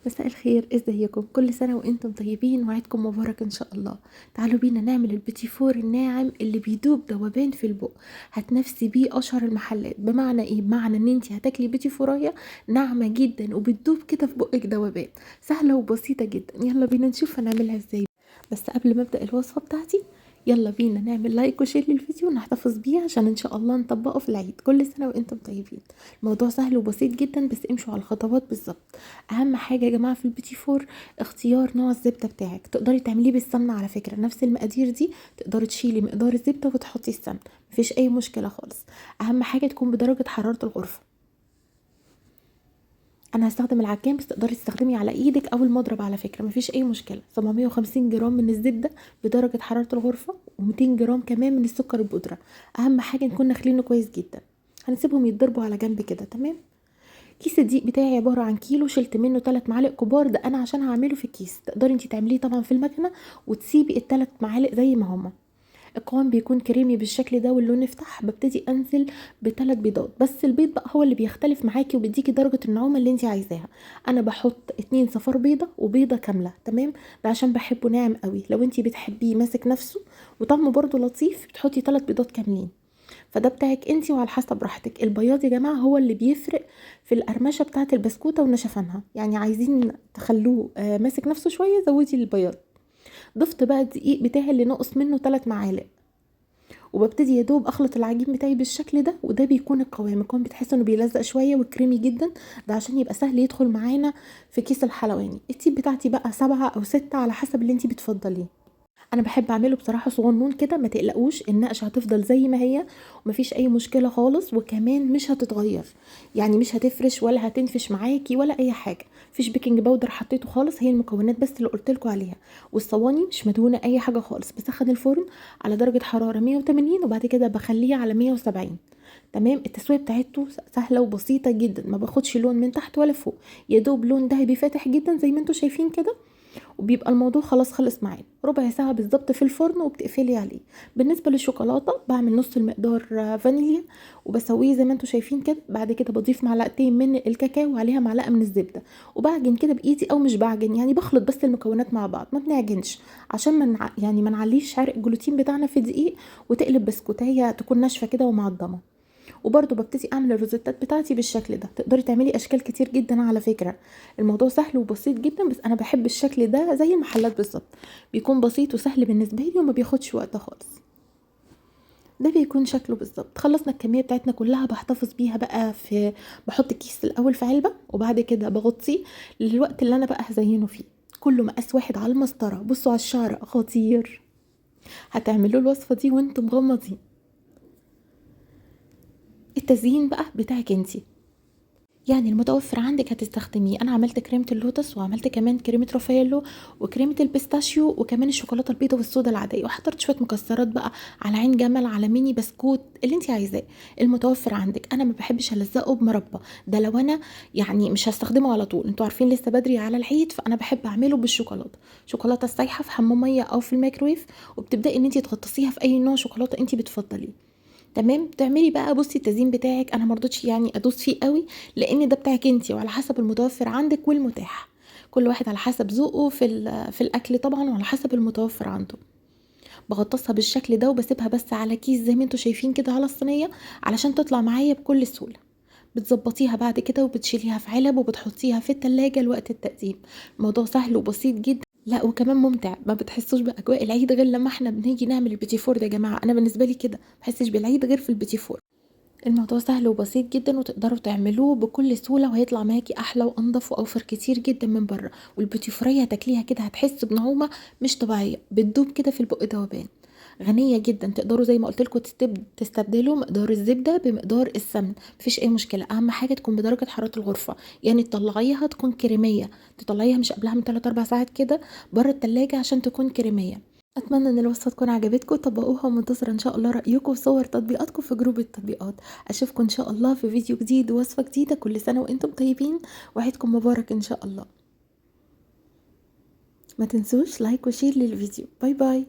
مساء الخير، ازيكم؟ كل سنة وانتم طيبين وعيدكم مبارك ان شاء الله. تعالوا بينا نعمل البيتي فور الناعم اللي بيدوب ذوبان في البق. هتنافسي بيه اشهر المحلات. بمعنى ايه؟ بمعنى ان انت هتاكلي بيتي فورايه ناعمة جدا وبتدوب كده في بقك ذوبان. سهلة وبسيطة جدا، يلا بينا نشوف هنعملها ازاي. بس قبل ما ابدأ الوصفة بتاعتي، يلا بينا نعمل لايك وشير للفيديو ونحتفظ بيه عشان ان شاء الله نطبقه في العيد. كل سنة وانتم طيبين. الموضوع سهل وبسيط جدا، بس امشوا على الخطوات بالظبط. اهم حاجه يا جماعه في البيتي فور اختيار نوع الزبده بتاعك. تقدري تعمليه بالسمنه على فكره، نفس المقادير دي تقدري تشيلي مقدار الزبده وتحطي السمنه، مفيش اي مشكله خالص. اهم حاجه تكون بدرجه حراره الغرفه. انا هستخدم العجان، بس تقدري تستخدمي على ايدك او المضرب على فكره، مفيش اي مشكله. 750 جرام من الزبده بدرجه حراره الغرفه، و200 جرام كمان من السكر البودره. اهم حاجه نكون نخلينه كويس جدا. هنسيبهم يتضربوا على جنب كده. تمام. كيس الدقيق بتاعي عباره عن كيلو، شلت منه 3 معالق كبار، ده انا عشان هعمله في الكيس. تقدري انتي تعمليه طبعا في المكنه وتسيبي ال3 معالق زي ما هما. القوام بيكون كريمي بالشكل ده واللون يفتح. ببتدي انزل ب3 بيضات، بس البيض بقى هو اللي بيختلف معاكي وبيديكي درجه النعومه اللي انتي عايزاها. انا بحط 2 صفار بيضه وبيضه كامله. تمام. ده عشان بحبه ناعم قوي. لو انتي بتحبيه ماسك نفسه وطعمه برده لطيف بتحطي 3 بيضات كاملين. فده بتاعك انتي وعلى حسب راحتك. البياض يا جماعه هو اللي بيفرق في القرمشه بتاعه البسكوته ونشفانها، يعني عايزين تخلوه ماسك نفسه شويه زودي البياض. ضفت بقى الدقيق بتاعي اللي ناقص منه 3 معالق، وببتدي يا دوب اخلط العجين بتاعي بالشكل ده. وده بيكون القوام بتحس انه بيلزق شويه وكريمي جدا. ده عشان يبقى سهل يدخل معانا في كيس الحلواني. التيب بتاعتي بقى 7 أو 6 على حسب اللي انتي بتفضليه. انا بحب اعمله بصراحه صغنون كده. ما تقلقوش، النقشه هتفضل زي ما هي ومفيش اي مشكله خالص، وكمان مش هتتغير. يعني مش هتفرش ولا هتنفش معاكي ولا اي حاجه. مفيش بيكنج باودر حطيته خالص، هي المكونات بس اللي قلتلكوا عليها. والصواني مش مدهونه اي حاجه خالص. بسخن الفرن على درجه حراره 180 وبعد كده بخليه على 170. تمام. التسويه بتاعته سهله وبسيطه جدا، ما باخدش لون من تحت ولا فوق، يا دوب لون دهبي فاتح جدا زي ما انتوا شايفين كده. وبيبقى الموضوع خلاص خلص معانا. ربع ساعة بالظبط في الفرن وبتقفلي عليه. بالنسبة للشوكولاتة بعمل نص المقدار فانيليا، وبسويه زي ما انتوا شايفين كده. بعد كده بضيف معلقتين من الكاكاو وعليها معلقة من الزبدة، وبعجن كده بايدي او مش بعجن، يعني بخلط بس المكونات مع بعض، ما بنعجنش عشان يعني ما نعليش عرق الجلوتين بتاعنا في دقيق وتقلب بسكوتية تكون ناشفة كده ومعضمة. وبرده ببتدي اعمل الروزيتات بتاعتي بالشكل ده. تقدري تعملي اشكال كتير جدا على فكره. الموضوع سهل وبسيط جدا، بس انا بحب الشكل ده زي المحلات بالظبط. بيكون بسيط وسهل بالنسبه لي وما بياخدش وقت خالص. ده بيكون شكله بالظبط. خلصنا الكميه بتاعتنا كلها. بحتفظ بيها بقى في، بحط الكيس الاول في علبه وبعد كده بغطيه للوقت اللي انا بقى هزينه فيه. كله مقاس واحد على المسطره. بصوا على الشعر خطير. هتعملوا الوصفه دي وانتم مغمضين. التزيين بقى بتاعك انتي، يعني المتوفر عندك هتستخدميه. انا عملت كريمه اللوتس وعملت كمان كريمه رافايلو وكريمه البيستاشيو وكمان الشوكولاته البيضاء والسودا العاديه، وحضرت شويه مكسرات بقى على عين جمل على ميني بسكوت اللي انت عايزاه المتوفر عندك. انا ما بحبش الزقه بمربى، ده لو انا يعني مش هستخدمه على طول. انتوا عارفين لسه بدري على العيد، فانا بحب اعمله بالشوكولاته. شوكولاته سايحه في حمام ميه او في الميكرويف، وبتبداي ان انت تغطسيها في اي نوع شوكولاته انت بتفضليه. تمام. تعملي بقى بصي التزيين بتاعك. انا مرضتش يعني ادوس فيه قوي لان ده بتاعك انتي وعلى حسب المتوفر عندك والمتاح. كل واحد على حسب ذوقه في الاكل طبعا وعلى حسب المتوفر عنده. بغطسها بالشكل ده وبسيبها بس على كيس زي ما انتوا شايفين كده على الصينيه علشان تطلع معايا بكل سهوله. بتظبطيها بعد كده وبتشيليها في علب وبتحطيها في التلاجة لوقت التقديم. الموضوع سهل وبسيط جدا. لا وكمان ممتع، ما بتحسوش باجواء العيد غير لما احنا بنيجي نعمل البيتي فور ده. يا جماعه انا بالنسبه لي كده ما بحسش بالعيد غير في البيتي فور. الموضوع سهل وبسيط جدا وتقدروا تعملوه بكل سهوله، وهيطلع معاكي احلى وانضف واوفر كتير جدا من بره. والبيتي فريه هتاكليها كده هتحس بنعومه مش طبيعيه، بتدوب كده في البق ذوبان. غنيه جدا. تقدروا زي ما قلت لكم تستبدلوا مقدار الزبده بمقدار السمن، مفيش اي مشكله. اهم حاجه تكون بدرجه حراره الغرفه، يعني تطلعيها تكون كريميه. تطلعيها مش قبلها من 3 4 ساعات كده بره التلاجة عشان تكون كريميه. اتمنى ان الوصفه تكون عجبتكم. طبقوها ومنتظره ان شاء الله رايكم وصور تطبيقاتكم في جروب التطبيقات. اشوفكم ان شاء الله في فيديو جديد ووصفه جديده. كل سنه وانتم طيبين وعيدكم مبارك ان شاء الله. ما تنسوش لايك وشير للفيديو. باي باي.